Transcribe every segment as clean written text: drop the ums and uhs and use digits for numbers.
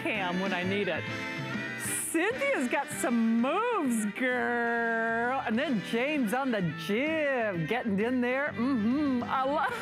cam when I need it. Cynthia's got some moves, girl. And then James on the jib, getting in there. I love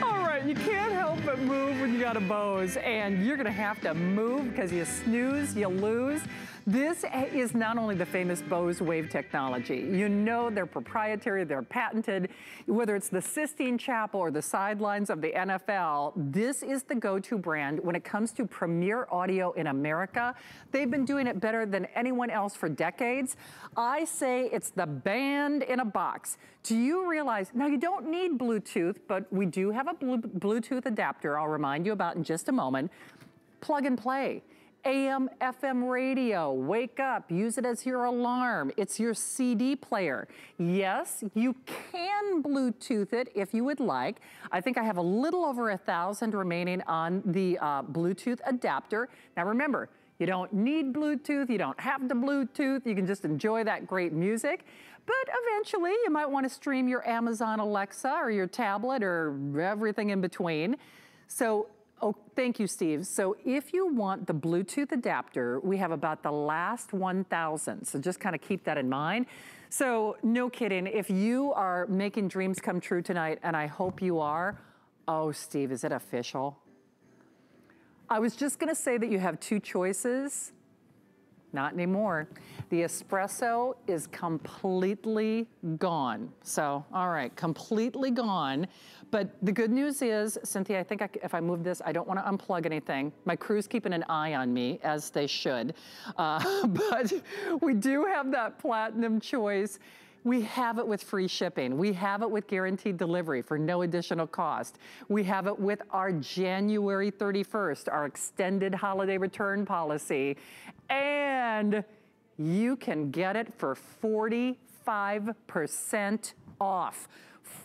All right, you can't help but move when you got a Bose, and you're gonna have to move because you snooze, you lose. This is not only the famous Bose wave technology. You know they're proprietary, they're patented. Whether it's the Sistine Chapel or the sidelines of the NFL, this is the go-to brand when it comes to premier audio in America. They've been doing it better than anyone else for decades. I say it's the band in a box. Do you realize, now you don't need Bluetooth, but we do have a Bluetooth adapter I'll remind you about in just a moment. Plug and play. AM, FM radio, wake up, use it as your alarm. It's your CD player. Yes, you can Bluetooth it if you would like. I think I have a little over 1,000 remaining on the Bluetooth adapter. Now remember, you don't need Bluetooth, you don't have to Bluetooth, you can just enjoy that great music. But eventually you might want to stream your Amazon Alexa or your tablet or everything in between. So, oh, thank you, Steve. So if you want the Bluetooth adapter, we have about the last 1,000. So just kind of keep that in mind. So no kidding, if you are making dreams come true tonight, and I hope you are, oh, Steve, is it official? I was just gonna say that you have two choices. Not anymore. The espresso is completely gone. So, all right, completely gone. But the good news is, Cynthia, I think if I move this, I don't want to unplug anything. My crew's keeping an eye on me, as they should. But we do have that platinum choice. We have it with free shipping. We have it with guaranteed delivery for no additional cost. We have it with our January 31st, our extended holiday return policy. And you can get it for 45% off.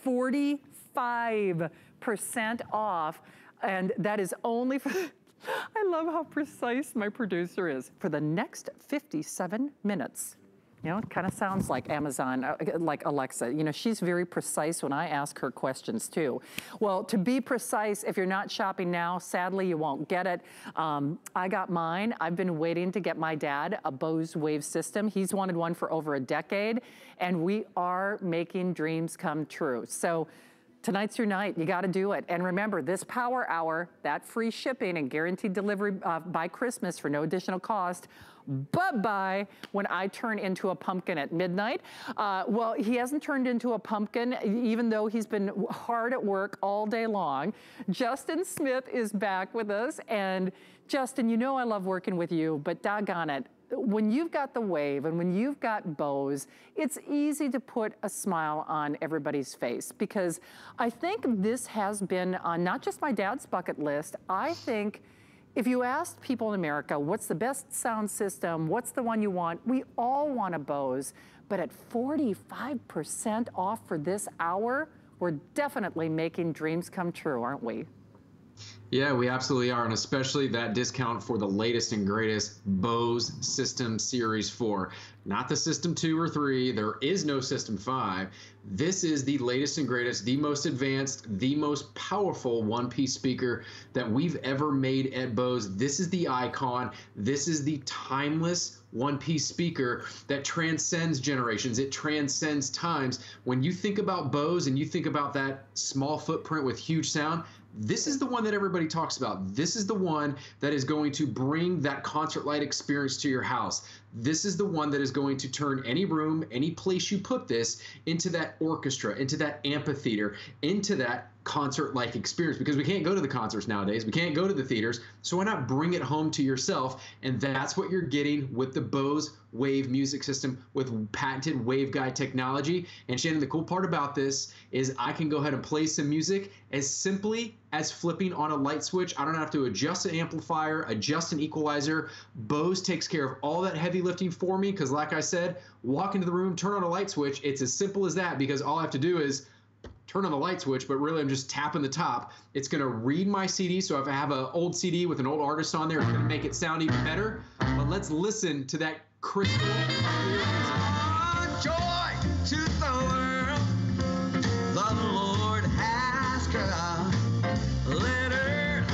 45% off. And that is only for, I love how precise my producer is, for the next 57 minutes. You know, it kind of sounds like Amazon, like Alexa. You know, she's very precise when I ask her questions too. Well, to be precise, if you're not shopping now, sadly you won't get it. I got mine. I've been waiting to get my dad a Bose Wave system. He's wanted one for over a decade, and we are making dreams come true. So tonight's your night, you gotta do it. And remember, this power hour, that free shipping and guaranteed delivery by Christmas for no additional cost, bye-bye when I turn into a pumpkin at midnight. Well, he hasn't turned into a pumpkin, even though he's been hard at work all day long. Justin Smith is back with us. And Justin, you know I love working with you, but doggone it, when you've got the Wave and when you've got Bose, it's easy to put a smile on everybody's face, because I think this has been on not just my dad's bucket list. I think if you asked people in America, what's the best sound system, what's the one you want, we all want a Bose, but at 45% off for this hour, we're definitely making dreams come true, aren't we? Yeah, we absolutely are, and especially that discount for the latest and greatest Bose System Series 4. Not the System 2 or 3, there is no System 5. This is the latest and greatest, the most advanced, the most powerful one-piece speaker that we've ever made at Bose. This is the icon, this is the timeless one-piece speaker that transcends generations, it transcends times. When you think about Bose and you think about that small footprint with huge sound, this is the one that everybody talks about. This is the one that is going to bring that concert-like experience to your house. This is the one that is going to turn any room, any place you put this, into that orchestra, into that amphitheater, into that concert-like experience, because we can't go to the concerts nowadays. We can't go to the theaters. So why not bring it home to yourself? And that's what you're getting with the Bose Wave music system with patented waveguide technology. And Shannon, the cool part about this is I can go ahead and play some music as simply as flipping on a light switch. I don't have to adjust an amplifier, adjust an equalizer. Bose takes care of all that heavy lifting for me, because like I said, walk into the room, turn on a light switch. It's as simple as that, because all I have to do is turn on the light switch, but really I'm just tapping the top. It's gonna read my CD, so if I have an old CD with an old artist on there, it's gonna make it sound even better. But let's listen to that crystal clear music. Joy to the world, the Lord has come. Let her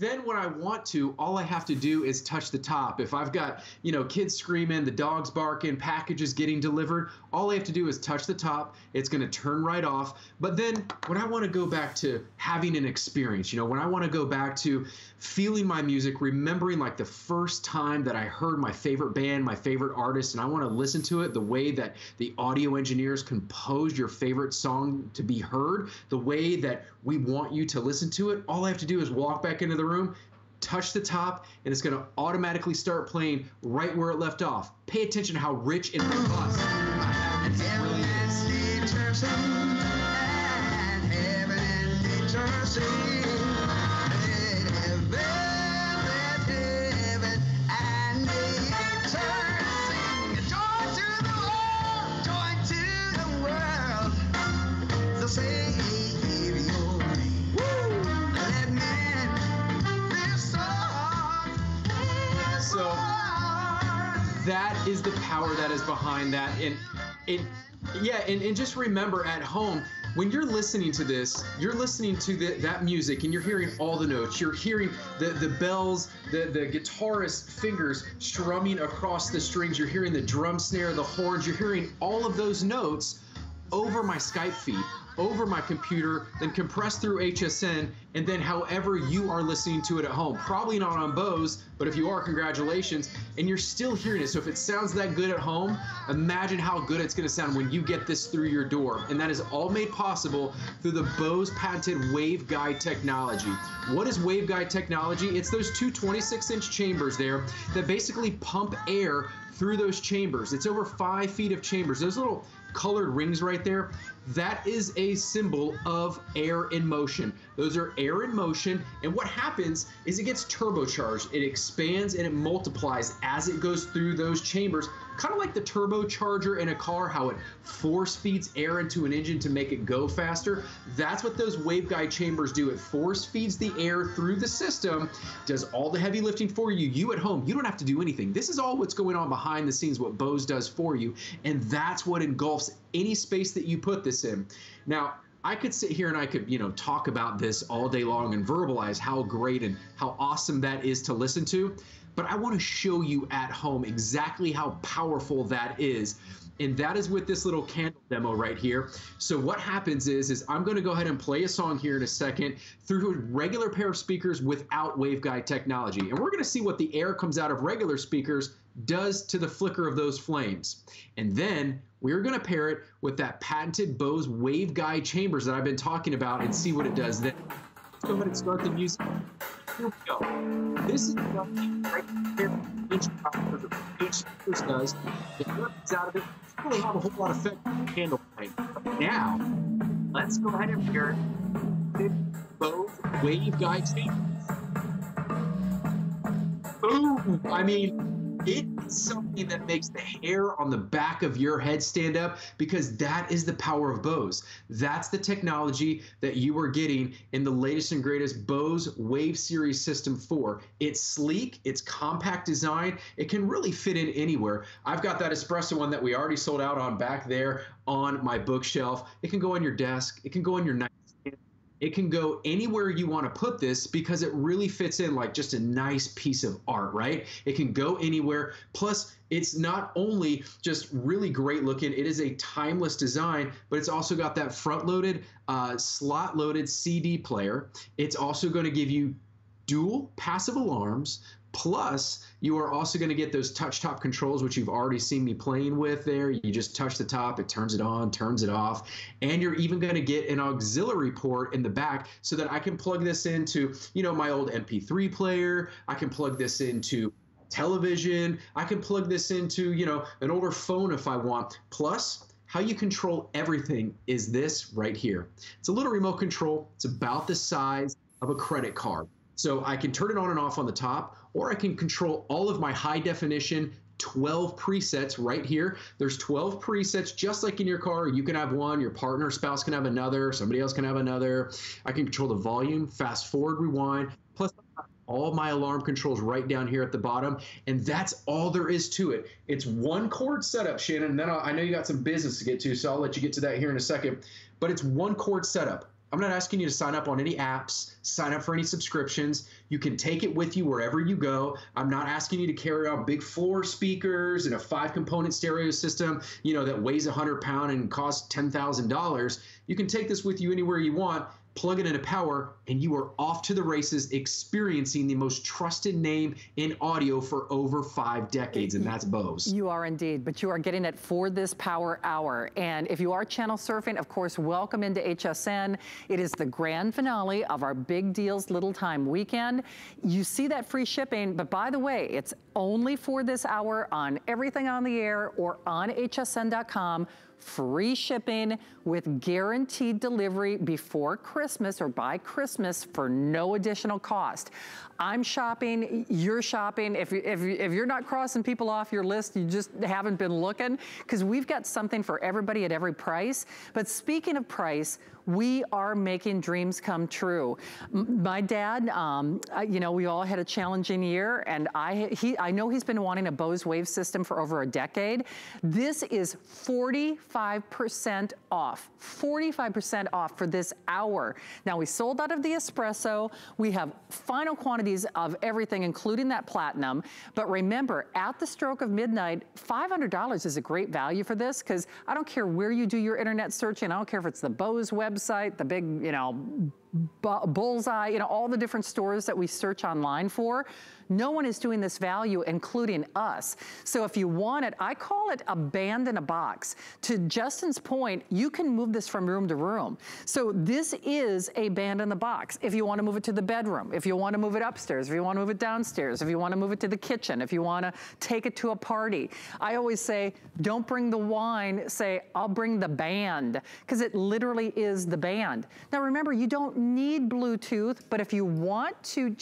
then when I want to, all I have to do is touch the top. If I've got, kids screaming, the dog's barking, packages getting delivered, all I have to do is touch the top. It's going to turn right off. But then when I want to go back to having an experience, when I want to go back to feeling my music, remembering like the first time that I heard my favorite band, my favorite artist, and I want to listen to it the way that the audio engineers composed your favorite song to be heard, the way that we want you to listen to it, all I have to do is walk back into the room, touch the top, and it's going to automatically start playing right where it left off. Pay attention to how rich and robust it really is. That is the power that is behind that. And just remember at home, when you're listening to this, you're listening to that music and you're hearing all the notes. You're hearing the bells, the guitarist's fingers strumming across the strings. You're hearing the drum snare, the horns. You're hearing all of those notes over my Skype feed, over my computer, then compressed through HSN, and then however you are listening to it at home. Probably not on Bose, but if you are, congratulations. And you're still hearing it. So if it sounds that good at home, imagine how good it's going to sound when you get this through your door. And that is all made possible through the Bose patented waveguide technology. What is waveguide technology? It's those two 26-inch chambers there that basically pump air through those chambers. It's over 5 feet of chambers. Those little colored rings right there, that is a symbol of air in motion. Those are air in motion, and what happens is it gets turbocharged. It expands and it multiplies as it goes through those chambers, kind of like the turbocharger in a car, how it force feeds air into an engine to make it go faster. That's what those waveguide chambers do. It force feeds the air through the system, does all the heavy lifting for you. You at home, you don't have to do anything. This is all what's going on behind the scenes, what Bose does for you, and that's what engulfs any space that you put this in. Now, I could sit here and I could, talk about this all day long and verbalize how great and how awesome that is to listen to. But I want to show you at home exactly how powerful that is. And that is with this little candle demo right here. So what happens is I'm going to go ahead and play a song here in a second through a regular pair of speakers without waveguide technology. And we're going to see what the air comes out of regular speakers does to the flicker of those flames. And then we're going to pair it with that patented Bose waveguide chambers that I've been talking about and see what it does then. Let's go ahead and start the music. Here we go. This is what right here each speakers does. It comes out of it. It's really have a whole lot of effect on the candle flame. Now, let's go ahead and pair it with Bose waveguide chambers. Boom! I mean, it's something that makes the hair on the back of your head stand up, because that is the power of Bose. That's the technology that you are getting in the latest and greatest Bose Wave Series System 4. It's sleek, it's compact design, it can really fit in anywhere. I've got that espresso one that we already sold out on back there on my bookshelf. It can go on your desk, it can go on your nightstand. It can go anywhere you want to put this because it really fits in like just a nice piece of art, right? It can go anywhere. Plus, it's not only just really great looking, it is a timeless design, but it's also got that front-loaded, slot-loaded CD player. It's also going to give you dual passive alarms. Plus, you are also going to get those touch top controls, which you've already seen me playing with there. You just touch the top, it turns it on, turns it off. And you're even going to get an auxiliary port in the back so that I can plug this into, my old MP3 player. I can plug this into television. I can plug this into, an older phone if I want. Plus, how you control everything is this right here. It's a little remote control. It's about the size of a credit card. So I can turn it on and off on the top, or I can control all of my high definition 12 presets right here. There's 12 presets, just like in your car. You can have one, your partner or spouse can have another, somebody else can have another. I can control the volume, fast forward, rewind, plus all my alarm controls right down here at the bottom. And that's all there is to it. It's one chord setup, Shannon, and then I know you got some business to get to, so I'll let you get to that here in a second. But it's one chord setup. I'm not asking you to sign up on any apps, sign up for any subscriptions. You can take it with you wherever you go. I'm not asking you to carry out big floor speakers and a 5-component stereo system, that weighs 100 pounds and costs $10,000. You can take this with you anywhere you want, plug it into power, and you are off to the races, experiencing the most trusted name in audio for over 5 decades, and that's Bose. You are indeed, but you are getting it for this power hour. And if you are channel surfing, of course, welcome into HSN. It is the grand finale of our Big Deals Little Time weekend. You see that free shipping, but by the way, it's only for this hour on everything on the air or on hsn.com. Free shipping with guaranteed delivery before Christmas or by Christmas for no additional cost. I'm shopping, you're shopping. If you're not crossing people off your list, you just haven't been looking, because we've got something for everybody at every price. But speaking of price, we are making dreams come true. My dad, we all had a challenging year, and I know he's been wanting a Bose Wave system for over a decade. This is 45% off, 45% off for this hour. Now, we sold out of the espresso. We have final quantities of everything, including that platinum. But remember, at the stroke of midnight, $500 is a great value for this, because I don't care where you do your internet searching. I don't care if it's the Bose website, the big, Bullseye, all the different stores that we search online for. No one is doing this value, including us. So if you want it, I call it a band in a box. To Justin's point, you can move this from room to room. So this is a band in the box. If you want to move it to the bedroom, if you want to move it upstairs, if you want to move it downstairs, if you want to move it to the kitchen, if you want to take it to a party. I always say, don't bring the wine, say, I'll bring the band, because it literally is the band. Now remember, you don't need Bluetooth, but if you want to,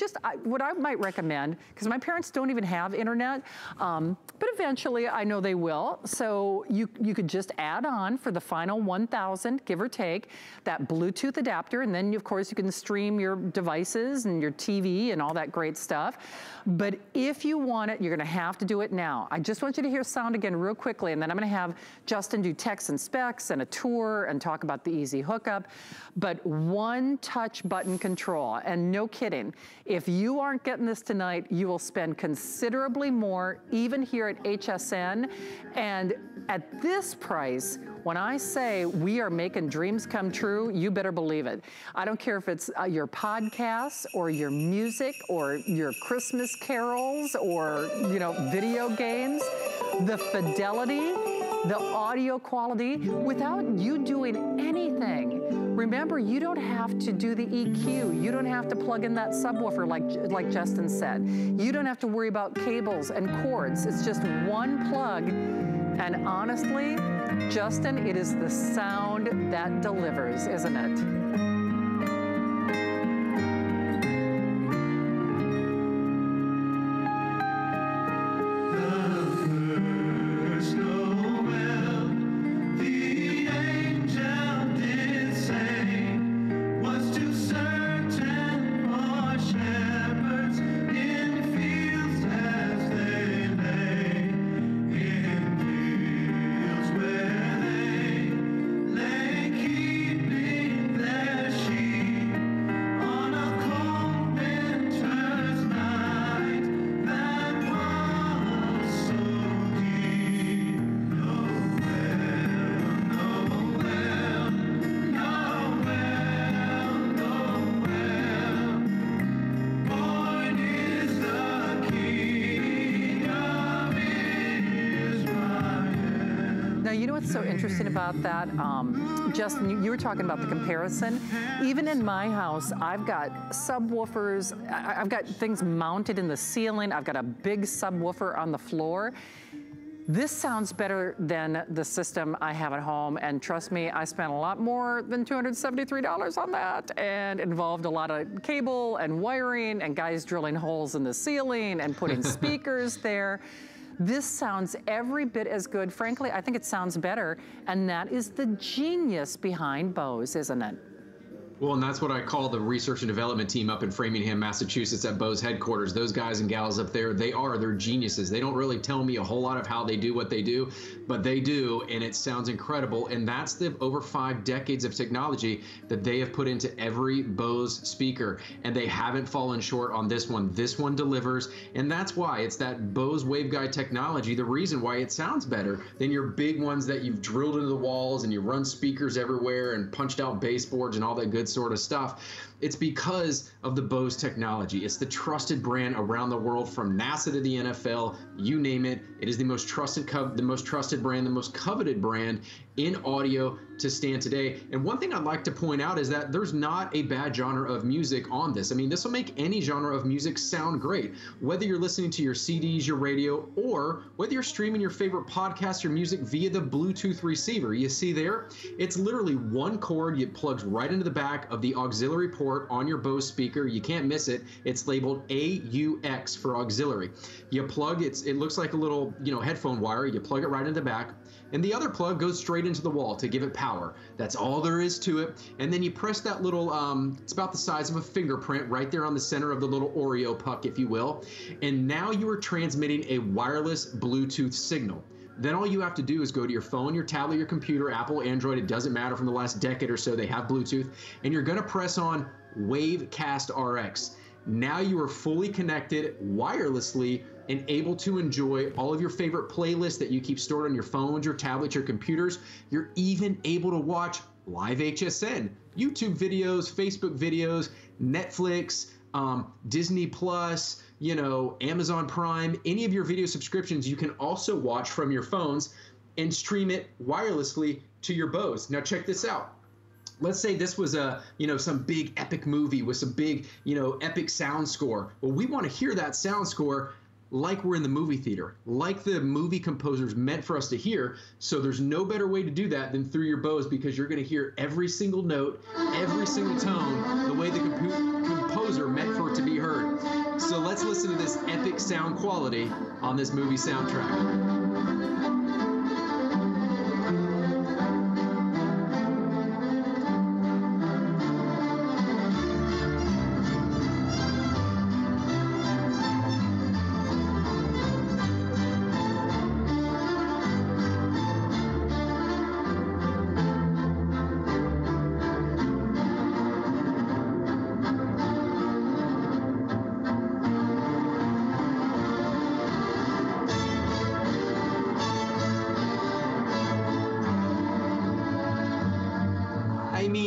what I might recommend, because my parents don't even have internet, but eventually I know they will. So you could just add on for the final 1,000, give or take, that Bluetooth adapter, and then of course you can stream your devices and your TV and all that great stuff. But if you want it, you're gonna have to do it now. I just want you to hear sound again real quickly, and then I'm gonna have Justin do techs and specs and a tour and talk about the easy hookup. But one touch button control, and no kidding, if you aren't getting this tonight, you will spend considerably more, even here at HSN. And at this price, when I say we are making dreams come true, you better believe it. I don't care if it's your podcasts or your music or your Christmas carols or, video games, the fidelity, the audio quality, without you doing anything. Remember, you don't have to do the EQ. You don't have to plug in that subwoofer like Justin said. You don't have to worry about cables and cords. It's just one plug. And honestly, Justin, it is the sound that delivers, isn't it? What's so interesting about that, Justin, you were talking about the comparison. Even in my house, I've got subwoofers, I've got things mounted in the ceiling, I've got a big subwoofer on the floor. This sounds better than the system I have at home, and trust me, I spent a lot more than $273 on that, and involved a lot of cable and wiring and guys drilling holes in the ceiling and putting speakers there. This sounds every bit as good. Frankly, I think it sounds better, and that is the genius behind Bose, isn't it? Well, and that's what I call the research and development team up in Framingham, Massachusetts at Bose headquarters. Those guys and gals up there, they're geniuses. They don't really tell me a whole lot of how they do what they do, but they do, and it sounds incredible. And that's the over 5 decades of technology that they have put into every Bose speaker, and they haven't fallen short on this one. This one delivers, and that's why it's that Bose waveguide technology, the reason why it sounds better than your big ones that you've drilled into the walls and you run speakers everywhere and punched out baseboards and all that good sort of stuff. It's because of the Bose technology. It's the trusted brand around the world, from NASA to the NFL, you name it. It is the most trusted brand, the most coveted brand in audio to stand today. And one thing I'd like to point out is that there's not a bad genre of music on this. I mean, this will make any genre of music sound great, whether you're listening to your CDs, your radio, or whether you're streaming your favorite podcast or music via the Bluetooth receiver. You see there, it's literally one cord. It plugs right into the back of the auxiliary port on your Bose speaker. You can't miss it. It's labeled AUX for auxiliary. You plug it looks like a little, headphone wire. You plug it right into the back, and the other plug goes straight into the wall to give it power. That's all there is to it. And then you press that little, it's about the size of a fingerprint right there on the center of the little Oreo puck, if you will. And now you are transmitting a wireless Bluetooth signal. Then all you have to do is go to your phone, your tablet, your computer, Apple, Android, it doesn't matter, from the last decade or so, they have Bluetooth, and you're gonna press on Wavecast RX. Now you are fully connected wirelessly and able to enjoy all of your favorite playlists that you keep stored on your phones, your tablets, your computers. You're even able to watch live HSN, YouTube videos, Facebook videos, Netflix, Disney Plus, Amazon Prime, any of your video subscriptions you can also watch from your phones and stream it wirelessly to your Bose. Now check this out. Let's say this was some big epic movie with some big, epic sound score. Well, we want to hear that sound score like we're in the movie theater, like the movie composers meant for us to hear. So there's no better way to do that than through your Bose, because you're going to hear every single note, every single tone, the way the composer meant for it to be heard. So let's listen to this epic sound quality on this movie soundtrack.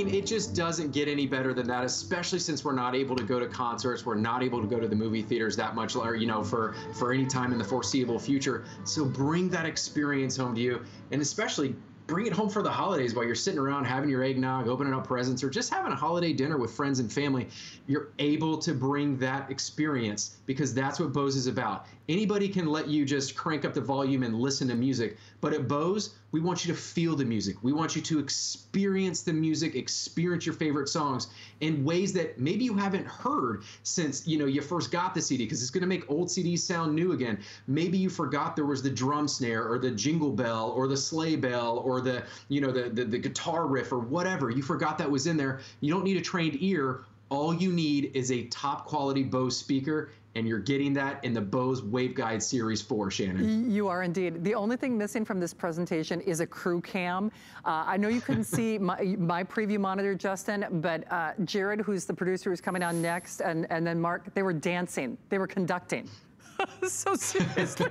It just doesn't get any better than that, especially since we're not able to go to concerts. We're not able to go to the movie theaters that much, for any time in the foreseeable future. So bring that experience home to you, and especially bring it home for the holidays while you're sitting around having your eggnog, opening up presents, or just having a holiday dinner with friends and family. You're able to bring that experience, because that's what Bose is about. Anybody can let you just crank up the volume and listen to music, but at Bose, we want you to feel the music. We want you to experience the music, experience your favorite songs in ways that maybe you haven't heard since you first got the CD, because it's going to make old CDs sound new again. Maybe you forgot there was the drum snare or the jingle bell or the sleigh bell or the guitar riff or whatever. You forgot that was in there. You don't need a trained ear. All you need is a top quality Bose speaker, and you're getting that in the Bose Waveguide Series 4, Shannon. You are indeed. The only thing missing from this presentation is a crew cam. I know you couldn't see my preview monitor, Justin, but Jared, who's the producer, who's coming on next, and then Mark, they were dancing. They were conducting. So seriously,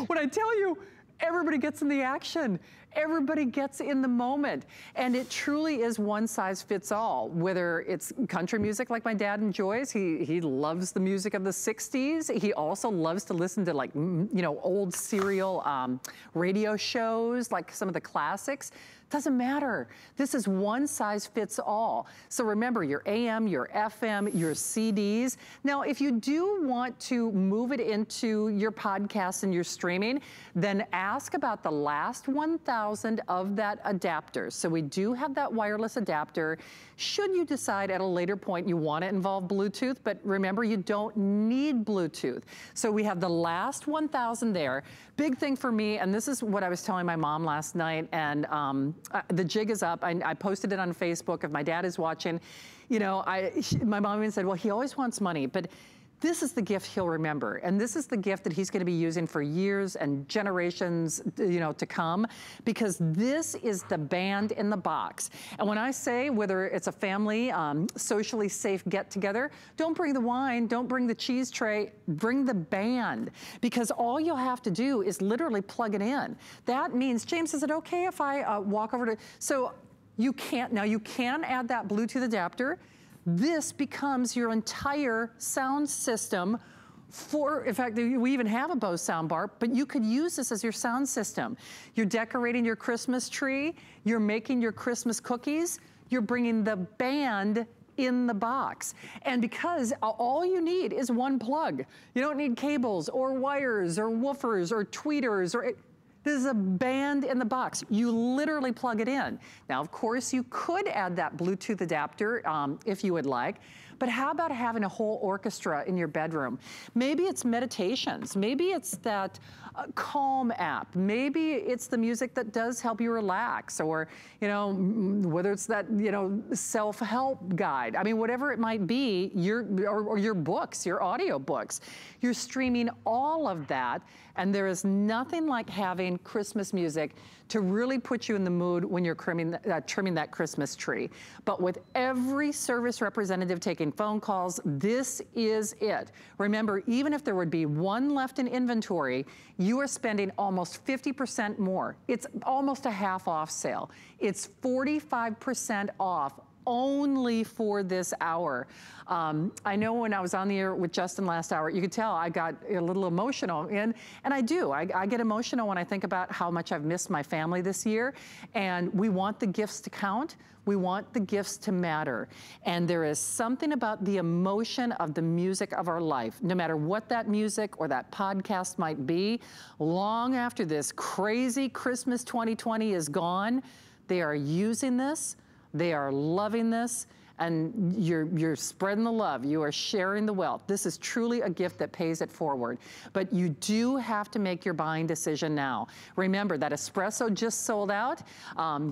when I tell you, everybody gets in the action. Everybody gets in the moment. And it truly is one size fits all, whether it's country music like my dad enjoys. He loves the music of the 60s. He also loves to listen to old serial radio shows, like some of the classics. Doesn't matter. This is one size fits all. So remember, your AM, your FM, your CDs. Now, if you do want to move it into your podcast and your streaming, then ask about the last 1,000 1,000 of that adapter. So we do have that wireless adapter. Should you decide at a later point you want to involve Bluetooth, but remember, you don't need Bluetooth. So we have the last 1,000 there. Big thing for me, and this is what I was telling my mom last night, and the jig is up. I posted it on Facebook. If my dad is watching, you know, my mom even said, well, he always wants money, but this is the gift he'll remember. And this is the gift that he's going to be using for years and generations, you know, to come, because this is the band in the box. And when I say whether it's a family, socially safe get together, don't bring the wine, don't bring the cheese tray, bring the band, because all you'll have to do is literally plug it in. That means, James, is it okay if I walk over to, so you can't, now you can add that Bluetooth adapter. This becomes your entire sound system for, in fact, we even have a Bose soundbar, but you could use this as your sound system. You're decorating your Christmas tree, you're making your Christmas cookies, you're bringing the band in the box. And because all you need is one plug. You don't need cables or wires or woofers or tweeters or this is a band in the box. You literally plug it in. Now, of course, you could add that Bluetooth adapter if you would like, but how about having a whole orchestra in your bedroom? Maybe it's meditations. Maybe it's that Calm app. Maybe it's the music that does help you relax, or, you know, whether it's that, you know, self-help guide. I mean, whatever it might be, or your books, your audio books. You're streaming all of that, and there is nothing like having Christmas music to really put you in the mood when you're trimming that Christmas tree. But with every service representative taking phone calls, this is it. Remember, even if there would be one left in inventory, you are spending almost 50% more. It's almost a half off sale. It's 45% off only for this hour. I know when I was on the air with Justin last hour, you could tell I got a little emotional, and I do. I get emotional when I think about how much I've missed my family this year, and we want the gifts to count. We want the gifts to matter. And there is something about the emotion of the music of our life, no matter what that music or that podcast might be, long after this crazy Christmas 2020 is gone, they are using this, they are loving this, and you're spreading the love. You are sharing the wealth. This is truly a gift that pays it forward. But you do have to make your buying decision now. Remember, that espresso just sold out.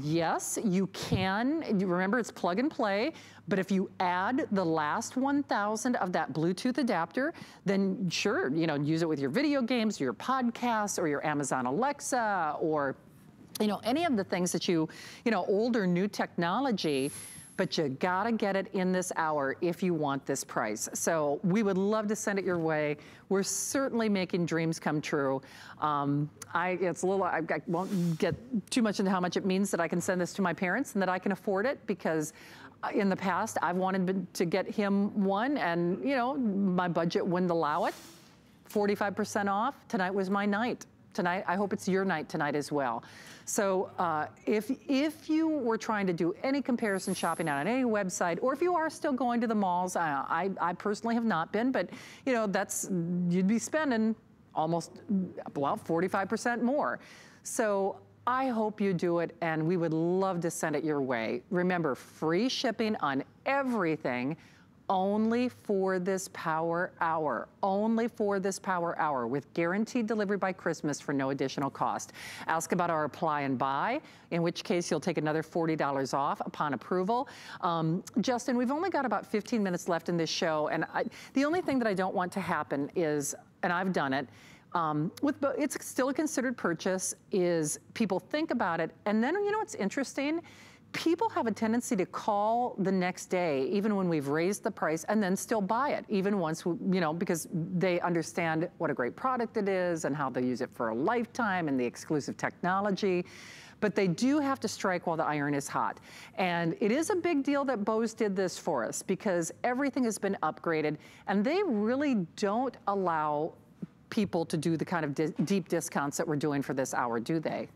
Yes, you can. Remember, it's plug and play. But if you add the last 1,000 of that Bluetooth adapter, then sure, you know, use it with your video games, your podcasts, or your Amazon Alexa, or, you know, any of the things that you know, old or new technology. But you gotta get it in this hour if you want this price. So we would love to send it your way. We're certainly making dreams come true. It's a little, I won't get too much into how much it means that I can send this to my parents and that I can afford it, because in the past I've wanted to get him one, and you know, my budget wouldn't allow it. 45% off, tonight was my night. Tonight, I hope it's your night tonight as well. So if you were trying to do any comparison shopping on any website, or if you are still going to the malls, I personally have not been, but you know, you'd be spending almost, well, 45% more. So I hope you do it, and we would love to send it your way. Remember, free shipping on everything, only for this power hour, only for this power hour, with guaranteed delivery by Christmas for no additional cost. Ask about our apply and buy, in which case you'll take another $40 off upon approval. Justin, we've only got about 15 minutes left in this show, and the only thing that I don't want to happen is, and I've done it, it's still a considered purchase, is people think about it, and then, you know what's interesting? People have a tendency to call the next day, even when we've raised the price, and then still buy it, even once, you know, because they understand what a great product it is and how they use it for a lifetime and the exclusive technology. But they do have to strike while the iron is hot. And it is a big deal that Bose did this for us, because everything has been upgraded, and they really don't allow people to do the kind of deep discounts that we're doing for this hour, do they?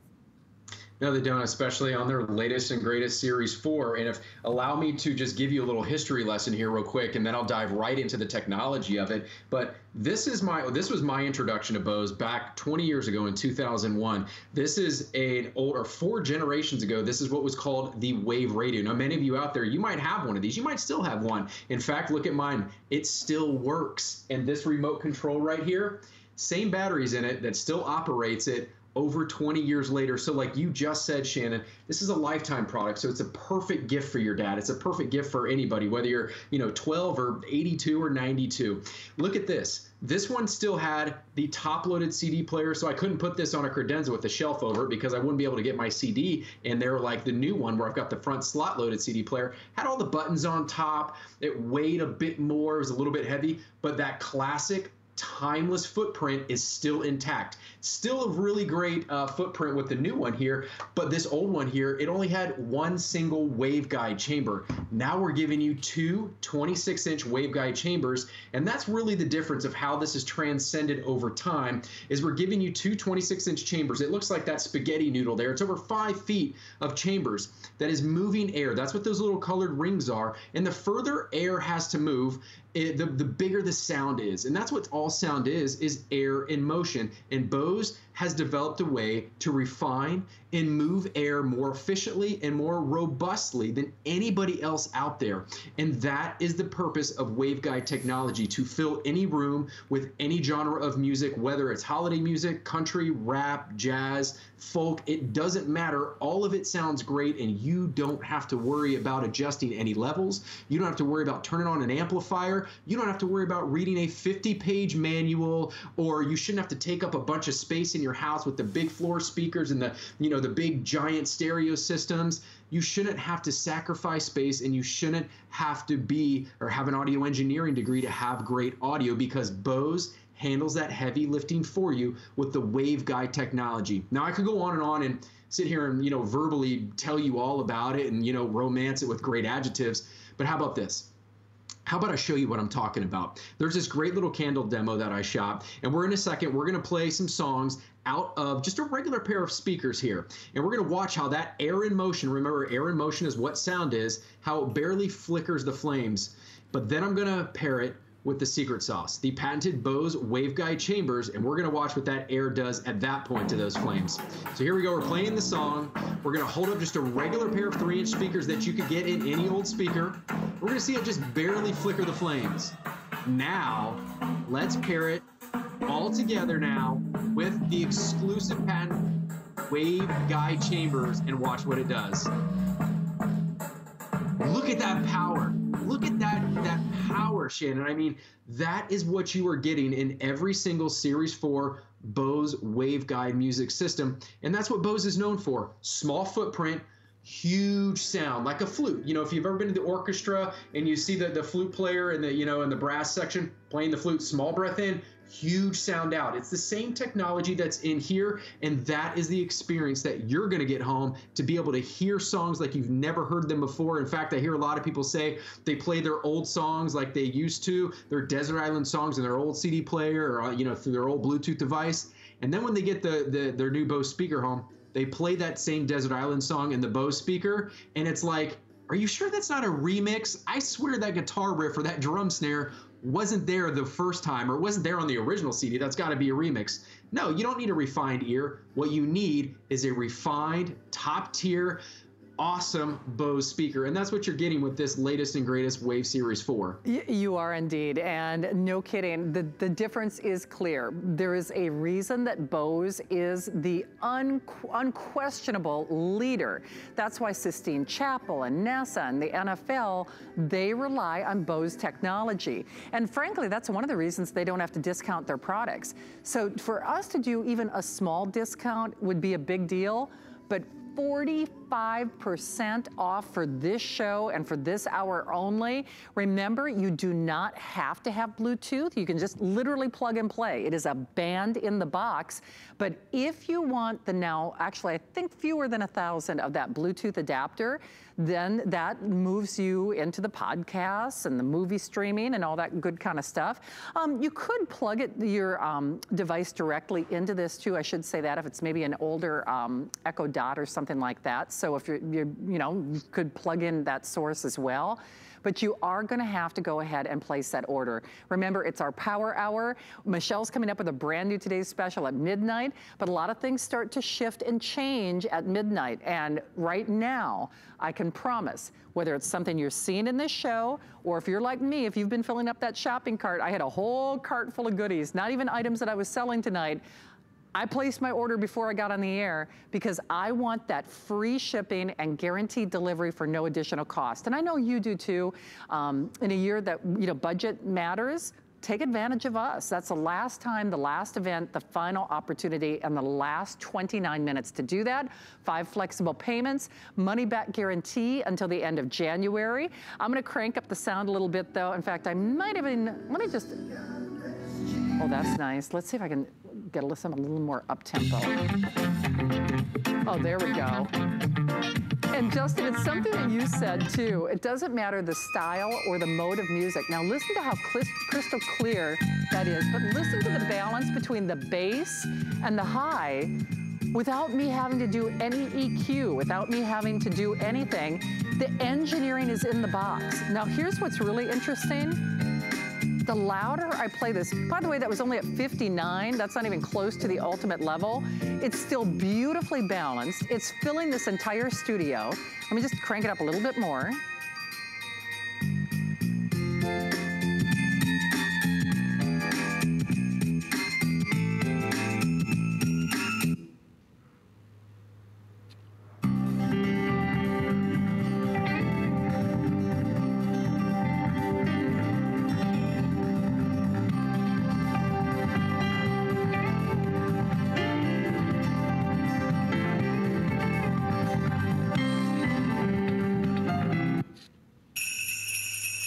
No, they don't, especially on their latest and greatest Series 4. And if allow me to just give you a little history lesson here real quick, and then I'll dive right into the technology of it. But this was my introduction to Bose back 20 years ago in 2001. This is an older 4 generations ago. This is what was called the Wave Radio. Now, many of you out there, you might have one of these. You might still have one. In fact, look at mine. It still works. And this remote control right here, same batteries in it that still operates it over 20 years later. So like you just said, Shannon, this is a lifetime product. So it's a perfect gift for your dad. It's a perfect gift for anybody, whether you're 12 or 82 or 92. Look at this. This one still had the top-loaded CD player, so I couldn't put this on a credenza with a shelf over it because I wouldn't be able to get my CD in there like the new one where I've got the front slot-loaded CD player. Had all the buttons on top. It weighed a bit more. It was a little bit heavy, but that classic timeless footprint is still intact. Still a really great footprint with the new one here, but this old one here, it only had one single waveguide chamber. Now we're giving you 2 26-inch waveguide chambers, and that's really the difference of how this is transcended over time, is we're giving you 2 26-inch chambers. It looks like that spaghetti noodle there. It's over 5 feet of chambers that is moving air. That's what those little colored rings are, and the further air has to move, the bigger the sound is. And that's what all sound is air in motion. And Bose has developed a way to refine and move air more efficiently and more robustly than anybody else out there. And that is the purpose of waveguide technology, to fill any room with any genre of music, whether it's holiday music, country, rap, jazz, folk, it doesn't matter. All of it sounds great, and you don't have to worry about adjusting any levels. You don't have to worry about turning on an amplifier. You don't have to worry about reading a 50-page manual, or you shouldn't have to take up a bunch of space in your house with the big floor speakers and the big giant stereo systems. You shouldn't have to sacrifice space, and you shouldn't have to be or have an audio engineering degree to have great audio, because Bose handles that heavy lifting for you with the waveguide technology. Now, I could go on and sit here and verbally tell you all about it and romance it with great adjectives, but how about this? How about I show you what I'm talking about? There's this great little candle demo that I shot, and in a second, we're gonna play some songs out of just a regular pair of speakers here. And we're gonna watch how that air in motion, remember air in motion is what sound is, how it barely flickers the flames. But then I'm gonna pair it with the secret sauce, the patented Bose waveguide chambers, and we're gonna watch what that air does at that point to those flames. So here we go, we're playing the song. We're gonna hold up just a regular pair of 3-inch speakers that you could get in any old speaker. We're gonna see it just barely flicker the flames. Now, let's pair it all together now with the exclusive patent waveguide chambers and watch what it does. Look at that power. Look at that power, Shannon. I mean, that is what you are getting in every single Series 4 Bose waveguide music system. And that's what Bose is known for. Small footprint, huge sound, like a flute. If you've ever been to the orchestra and you see the flute player in the brass section playing the flute, small breath in, huge sound out. It's the same technology that's in here, and that is the experience that you're going to get home to be able to hear songs like you've never heard them before. In fact, I hear a lot of people say they play their old songs like they used to, their desert island songs in their old CD player or through their old Bluetooth device, and then when they get their new Bose speaker home, they play that same desert island song in the Bose speaker, and it's like, are you sure that's not a remix? I swear that guitar riff or that drum snare wasn't there the first time, or wasn't there on the original CD. That's got to be a remix. No, you don't need a refined ear. What you need is a refined, top-tier, awesome Bose speaker, and that's what you're getting with this latest and greatest Wave Series 4. You are indeed, and no kidding, the difference is clear. There is a reason that Bose is the unquestionable leader. That's why Sistine Chapel and NASA and the NFL, they rely on Bose technology. And frankly, that's one of the reasons they don't have to discount their products. So for us to do even a small discount would be a big deal, but 40 45% off for this show and for this hour only. Remember, you do not have to have Bluetooth. You can just literally plug and play. It is a band in the box. But if you want the now, actually, I think fewer than 1,000 of that Bluetooth adapter, then that moves you into the podcasts and the movie streaming and all that good kind of stuff. You could plug your device directly into this too. I should say that if it's maybe an older Echo Dot or something like that. So if you could plug in that source as well. But you are going to have to go ahead and place that order. Remember, it's our power hour. Michelle's coming up with a brand new Today's Special at midnight, but a lot of things start to shift and change at midnight. And right now, I can promise, whether it's something you're seeing in this show, or if you're like me, if you've been filling up that shopping cart, I had a whole cart full of goodies, not even items that I was selling tonight. I placed my order before I got on the air because I want that free shipping and guaranteed delivery for no additional cost. And I know you do too. In a year that budget matters, take advantage of us. That's the last time, the last event, the final opportunity, and the last 29 minutes to do that. 5 flexible payments, money back guarantee until the end of January. I'm gonna crank up the sound a little bit though. In fact, I might even, let me just, oh, that's nice. Let's see if I can get a little more up-tempo. Oh, there we go. And Justin, it's something that you said too. It doesn't matter the style or the mode of music. Now listen to how crystal clear that is, but listen to the balance between the bass and the high without me having to do any EQ, without me having to do anything. The engineering is in the box. Now here's what's really interesting. The louder I play this, by the way, that was only at 59. That's not even close to the ultimate level. It's still beautifully balanced. It's filling this entire studio. Let me just crank it up a little bit more.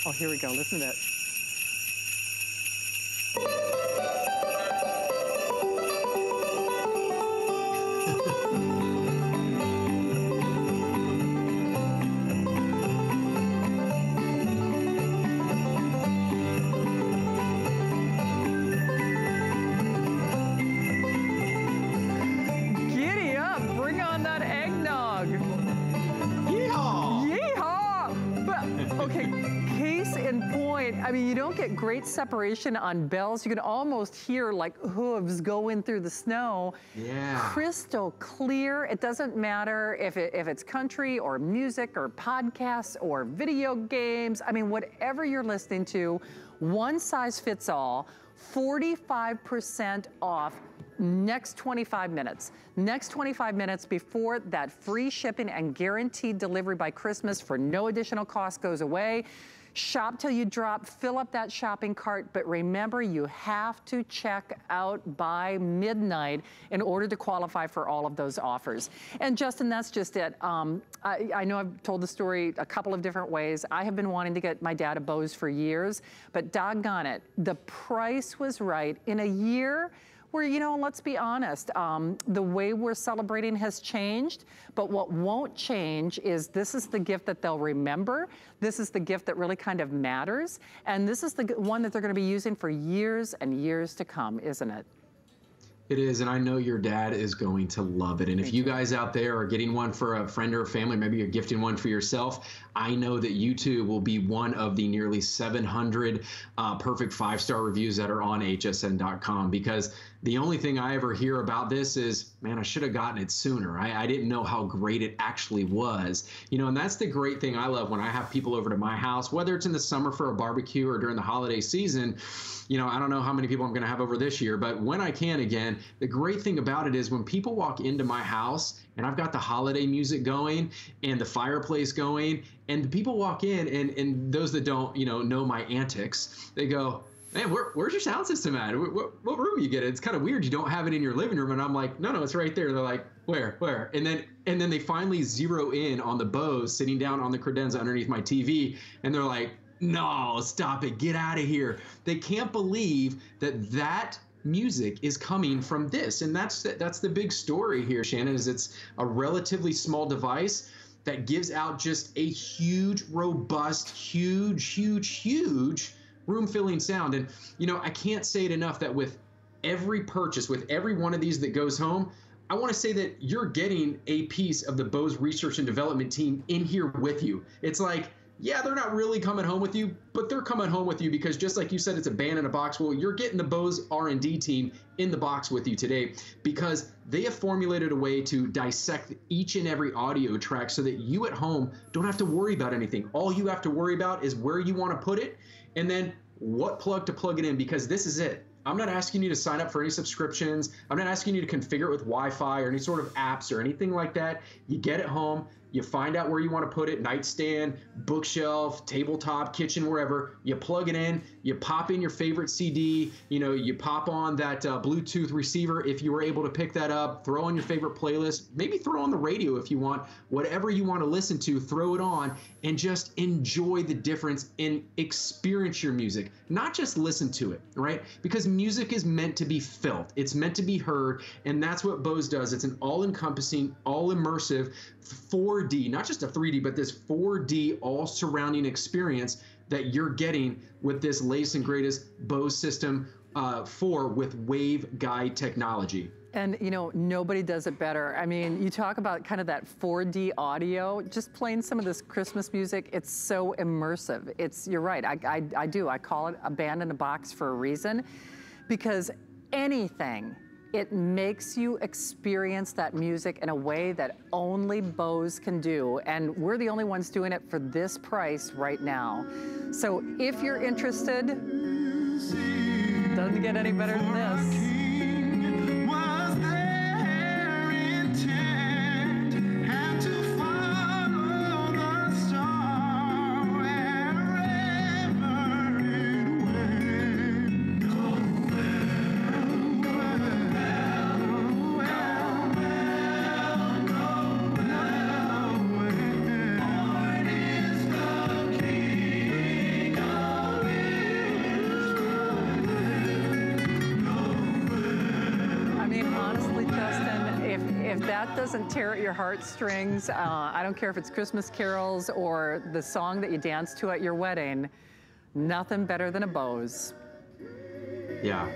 Oh, here we go, listen to that. Giddy up, bring on that eggnog. Yeehaw! Yeehaw! But, okay. Case in point, I mean, you don't get great separation on bells. You can almost hear like hooves going through the snow. Yeah. Crystal clear. It doesn't matter if it's country or music or podcasts or video games. I mean, whatever you're listening to, one size fits all, 45% off. Next 25 minutes. Next 25 minutes before that free shipping and guaranteed delivery by Christmas for no additional cost goes away. Shop till you drop, fill up that shopping cart, but remember you have to check out by midnight in order to qualify for all of those offers. And Justin, that's just it. I know I've told the story a couple of different ways. I have been wanting to get my dad a Bose for years, but doggone it, the price was right. In a year where, let's be honest, the way we're celebrating has changed, but what won't change is this is the gift that they'll remember. This is the gift that really kind of matters. And this is the one that they're gonna be using for years and years to come, isn't it? It is, and I know your dad is going to love it. And if you guys out there are getting one for a friend or a family, maybe you're gifting one for yourself, I know that you too will be one of the nearly 700 perfect 5-star reviews that are on hsn.com, because the only thing I ever hear about this is, man, I should have gotten it sooner. I didn't know how great it actually was. And that's the great thing I love when I have people over to my house, whether it's in the summer for a barbecue or during the holiday season. I don't know how many people I'm going to have over this year, but when I can again, the great thing about it is when people walk into my house and I've got the holiday music going and the fireplace going, and the people walk in and those that don't, know my antics, they go, man, where's your sound system at? What room you get it? It's kind of weird. You don't have it in your living room. And I'm like, no, it's right there. They're like, where? And then they finally zero in on the Bose sitting down on the credenza underneath my TV. And they're like, no, stop it. Get out of here. They can't believe that music is coming from this. And that's the big story here, Shannon, is it's a relatively small device that gives out just a huge, robust, huge room-filling sound. And, I can't say it enough that with every purchase, with every one of these that goes home, I want to say that you're getting a piece of the Bose research and development team in here with you. It's like, yeah, they're not really coming home with you, but they're coming home with you because just like you said, it's a band in a box. Well, you're getting the Bose R&D team in the box with you today because they have formulated a way to dissect each and every audio track so that you at home don't have to worry about anything. All you have to worry about is where you want to put it and then what plug to plug it in, because this is it. I'm not asking you to sign up for any subscriptions. I'm not asking you to configure it with Wi-Fi or any sort of apps or anything like that. You get it home. You find out where you want to put it, nightstand, bookshelf, tabletop, kitchen, wherever. You plug it in, you pop in your favorite CD, you pop on that Bluetooth receiver if you were able to pick that up, throw on your favorite playlist, maybe throw on the radio if you want, whatever you want to listen to, throw it on and just enjoy the difference and experience your music, not just listen to it, right? Because music is meant to be felt. It's meant to be heard, and that's what Bose does. It's an all-encompassing, all-immersive 4D, not just a 3D, but this 4D all-surrounding experience that you're getting with this latest and greatest Bose system 4 with waveguide technology. And, nobody does it better. I mean, you talk about kind of that 4D audio, just playing some of this Christmas music, it's so immersive. You're right, I do. I call it a band in a box for a reason, because anything, it makes you experience that music in a way that only Bose can do. And we're the only ones doing it for this price right now. So if you're interested, doesn't get any better than this. Doesn't tear at your heartstrings. I don't care if it's Christmas carols or the song that you dance to at your wedding. Nothing better than a Bose. Yeah.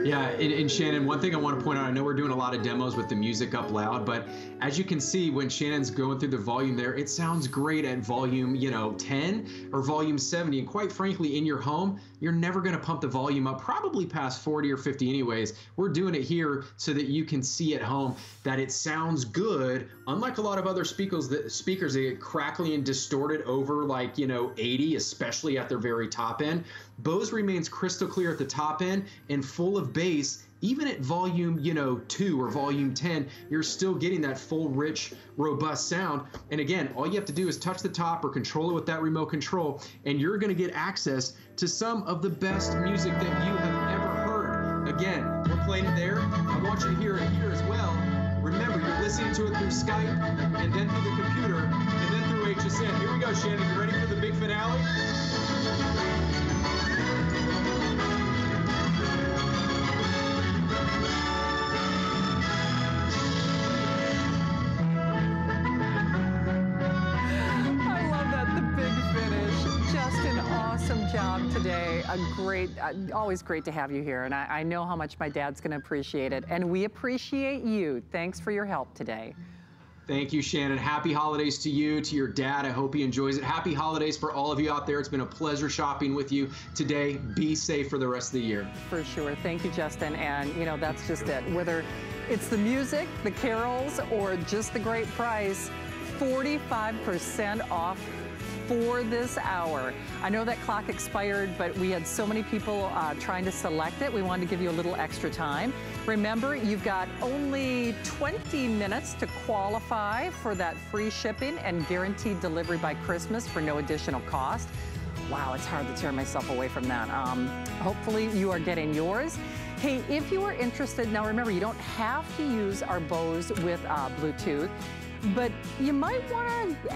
Yeah, and Shannon, one thing I want to point out, I know we're doing a lot of demos with the music up loud, but as you can see, when Shannon's going through the volume there, it sounds great at volume, 10 or volume 70. And quite frankly, in your home, you're never going to pump the volume up, probably past 40 or 50 anyways. We're doing it here so that you can see at home that it sounds good. Unlike a lot of other speakers that get crackly and distorted over like, 80, especially at their very top end. Bose remains crystal clear at the top end and full of bass. Even at volume, 2 or volume 10, you're still getting that full, rich, robust sound. And again, all you have to do is touch the top or control it with that remote control, and you're going to get access to some of the best music that you have ever heard. Again, we're playing it there. I want you to hear it here as well. Remember, you're listening to it through Skype, and then through the computer, and then through HSN. Here we go, Shannon. You ready for the big finale? Job today. Always great to have you here, and I know how much my dad's going to appreciate it, and we appreciate you. Thanks for your help today. Thank you, Shannon. Happy holidays to you, to your dad. I hope he enjoys it. Happy holidays for all of you out there. It's been a pleasure shopping with you today. Be safe for the rest of the year. For sure. Thank you, Justin. And, that's just it. Whether it's the music, the carols, or just the great price, 45% off for this hour. I know that clock expired, but we had so many people trying to select it. We wanted to give you a little extra time. Remember, you've got only 20 minutes to qualify for that free shipping and guaranteed delivery by Christmas for no additional cost. Wow, it's hard to tear myself away from that. Hopefully you are getting yours. Hey, if you are interested, now remember, you don't have to use our Bose with Bluetooth, but you might want to